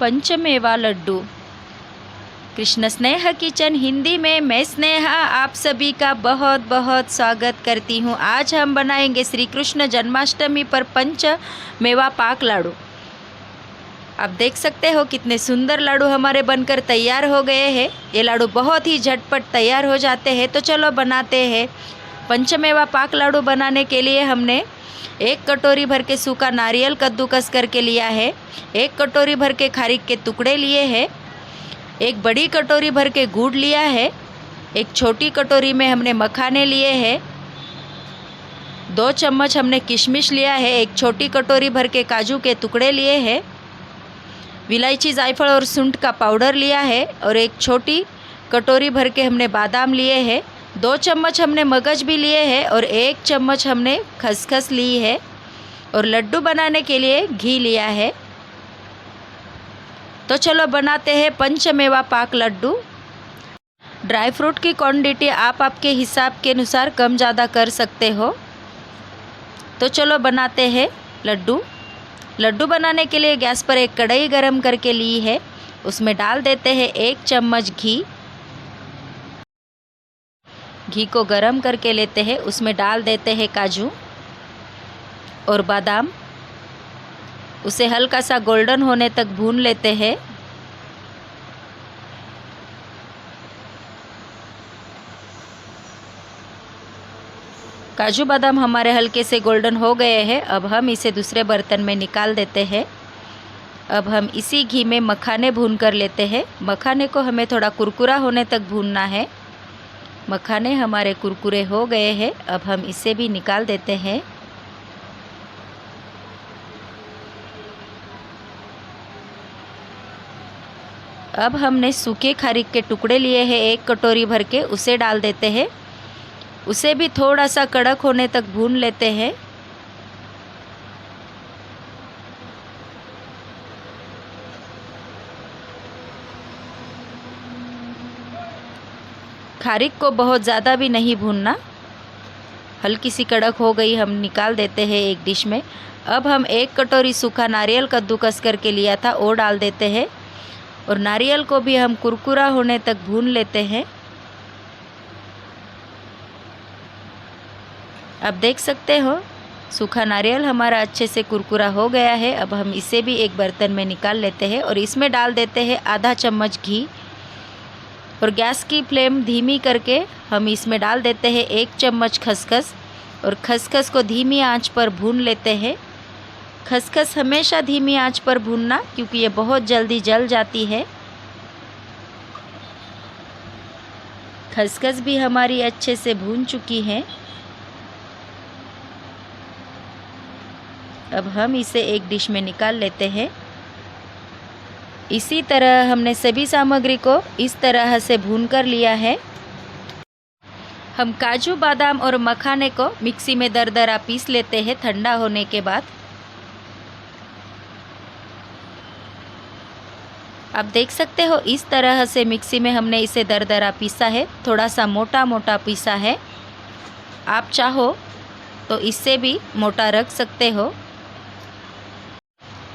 पंचमेवा लड्डू। कृष्ण स्नेह किचन हिंदी में मैं स्नेहा आप सभी का बहुत बहुत स्वागत करती हूँ। आज हम बनाएंगे श्री कृष्ण जन्माष्टमी पर पंचमेवा पाक लाडू। आप देख सकते हो कितने सुंदर लाडू हमारे बनकर तैयार हो गए हैं। ये लाडू बहुत ही झटपट तैयार हो जाते हैं, तो चलो बनाते हैं। पंचमेवा पाक लाडू बनाने के लिए हमने 1 कटोरी भर के सूखा नारियल कद्दूकस करके लिया है, 1 कटोरी भर के खारीक के टुकड़े लिए हैं, 1 बड़ी कटोरी भर के गुड़ लिया है, 1 छोटी कटोरी में हमने मखाने लिए हैं, 2 चम्मच हमने किशमिश लिया है, 1 छोटी कटोरी भर के काजू के टुकड़े लिए हैं, इलायची जायफल और सूंठ का पाउडर लिया है और 1 छोटी कटोरी भर के हमने बादाम लिए हैं, 2 चम्मच हमने मगज भी लिए हैं और 1 चम्मच हमने खसखस ली है और लड्डू बनाने के लिए घी लिया है। तो चलो बनाते हैं पंचमेवा पाक लड्डू। ड्राई फ्रूट की क्वांटिटी आप आपके हिसाब के अनुसार कम ज़्यादा कर सकते हो। तो चलो बनाते हैं लड्डू। लड्डू बनाने के लिए गैस पर एक कढ़ाई गरम करके ली है, उसमें डाल देते हैं 1 चम्मच घी। घी को गरम करके लेते हैं, उसमें डाल देते हैं काजू और बादाम। उसे हल्का सा गोल्डन होने तक भून लेते हैं। काजू बादाम हमारे हल्के से गोल्डन हो गए हैं। अब हम इसे दूसरे बर्तन में निकाल देते हैं। अब हम इसी घी में मखाने भून कर लेते हैं। मखाने को हमें थोड़ा कुरकुरा होने तक भूनना है। मखाने हमारे कुरकुरे हो गए हैं। अब हम इसे भी निकाल देते हैं। अब हमने सूखे खारीक के टुकड़े लिए हैं 1 कटोरी भर के, उसे डाल देते हैं। उसे भी थोड़ा सा कड़क होने तक भून लेते हैं। खारीक को बहुत ज़्यादा भी नहीं भूनना, हल्की सी कड़क हो गई, हम निकाल देते हैं एक डिश में। अब हम 1 कटोरी सूखा नारियल कद्दूकस करके लिया था वो डाल देते हैं और नारियल को भी हम कुरकुरा होने तक भून लेते हैं। अब देख सकते हो सूखा नारियल हमारा अच्छे से कुरकुरा हो गया है। अब हम इसे भी एक बर्तन में निकाल लेते हैं और इसमें डाल देते हैं आधा चम्मच घी और गैस की फ्लेम धीमी करके हम इसमें डाल देते हैं 1 चम्मच खसखस और खसखस को धीमी आंच पर भून लेते हैं। खसखस हमेशा धीमी आंच पर भूनना, क्योंकि ये बहुत जल्दी जल जाती है। खसखस भी हमारी अच्छे से भून चुकी है। अब हम इसे एक डिश में निकाल लेते हैं। इसी तरह हमने सभी सामग्री को इस तरह से भून कर लिया है। हम काजू बादाम और मखाने को मिक्सी में दरदरा पीस लेते हैं ठंडा होने के बाद। आप देख सकते हो इस तरह से मिक्सी में हमने इसे दरदरा पीसा है, थोड़ा सा मोटा मोटा पीसा है। आप चाहो तो इससे भी मोटा रख सकते हो।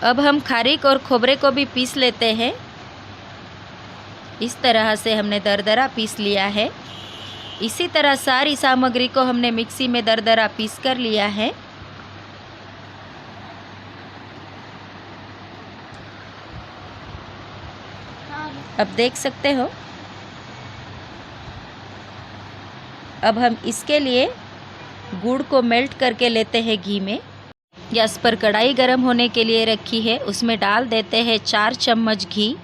अब हम खारीक और खोबरे को भी पीस लेते हैं। इस तरह से हमने दरदरा पीस लिया है। इसी तरह सारी सामग्री को हमने मिक्सी में दरदरा पीस कर लिया है। अब देख सकते हो। अब हम इसके लिए गुड़ को मेल्ट करके लेते हैं घी में। गैस पर कढ़ाई गरम होने के लिए रखी है, उसमें डाल देते हैं 4 चम्मच घी।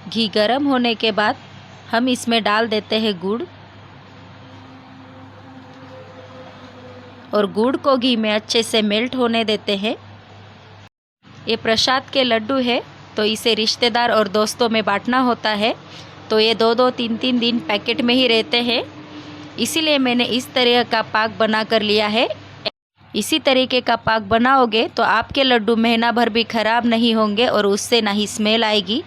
घी गरम होने के बाद हम इसमें डाल देते हैं गुड़ और गुड़ को घी में अच्छे से मेल्ट होने देते हैं। ये प्रसाद के लड्डू है, तो इसे रिश्तेदार और दोस्तों में बांटना होता है, तो ये 2-2 3-3 दिन पैकेट में ही रहते हैं। इसीलिए मैंने इस तरह का पाक बना कर लिया है। इसी तरीके का पाक बनाओगे तो आपके लड्डू महीना भर भी ख़राब नहीं होंगे और उससे ना ही स्मेल आएगी।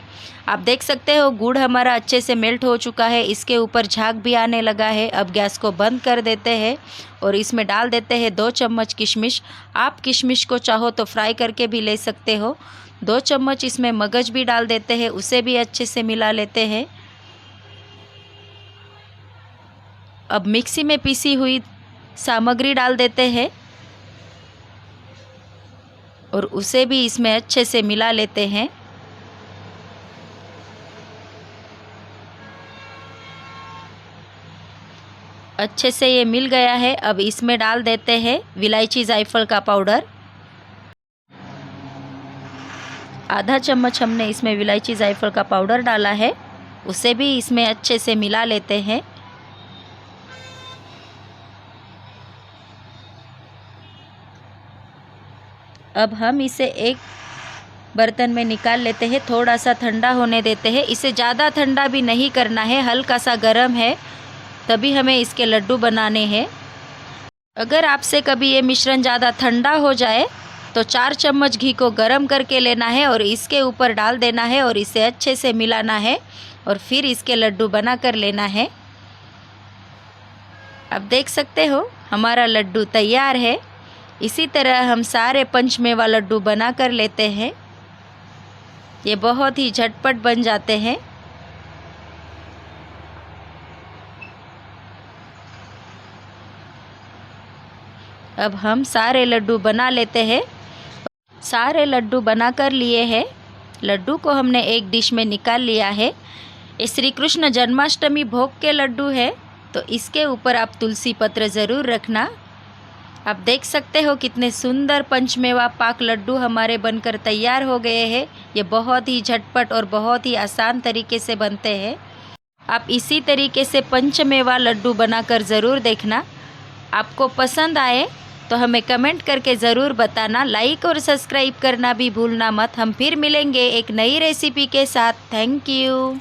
आप देख सकते हो गुड़ हमारा अच्छे से मेल्ट हो चुका है, इसके ऊपर झाग भी आने लगा है। अब गैस को बंद कर देते हैं और इसमें डाल देते हैं 2 चम्मच किशमिश। आप किशमिश को चाहो तो फ्राई करके भी ले सकते हो। 2 चम्मच इसमें मगज भी डाल देते हैं, उसे भी अच्छे से मिला लेते हैं। अब मिक्सी में पीसी हुई सामग्री डाल देते हैं और उसे भी इसमें अच्छे से मिला लेते हैं। अच्छे से ये मिल गया है। अब इसमें डाल देते हैं विलायची जायफल का पाउडर। आधा चम्मच हमने इसमें विलायची जायफल का पाउडर डाला है, उसे भी इसमें अच्छे से मिला लेते हैं। अब हम इसे एक बर्तन में निकाल लेते हैं, थोड़ा सा ठंडा होने देते हैं। इसे ज़्यादा ठंडा भी नहीं करना है, हल्का सा गर्म है तभी हमें इसके लड्डू बनाने हैं। अगर आपसे कभी ये मिश्रण ज़्यादा ठंडा हो जाए तो 4 चम्मच घी को गर्म करके लेना है और इसके ऊपर डाल देना है और इसे अच्छे से मिलाना है और फिर इसके लड्डू बना कर लेना है। अब देख सकते हो हमारा लड्डू तैयार है। इसी तरह हम सारे पंचमेवा लड्डू बना कर लेते हैं। ये बहुत ही झटपट बन जाते हैं। अब हम सारे लड्डू बना लेते हैं। सारे लड्डू बना कर लिए हैं। लड्डू को हमने एक डिश में निकाल लिया है। ये श्री कृष्ण जन्माष्टमी भोग के लड्डू है तो इसके ऊपर आप तुलसी पत्र ज़रूर रखना। आप देख सकते हो कितने सुंदर पंचमेवा पाक लड्डू हमारे बनकर तैयार हो गए हैं। ये बहुत ही झटपट और बहुत ही आसान तरीके से बनते हैं। आप इसी तरीके से पंचमेवा लड्डू बनाकर ज़रूर देखना। आपको पसंद आए तो हमें कमेंट करके ज़रूर बताना। लाइक और सब्सक्राइब करना भी भूलना मत। हम फिर मिलेंगे एक नई रेसिपी के साथ। Thank you.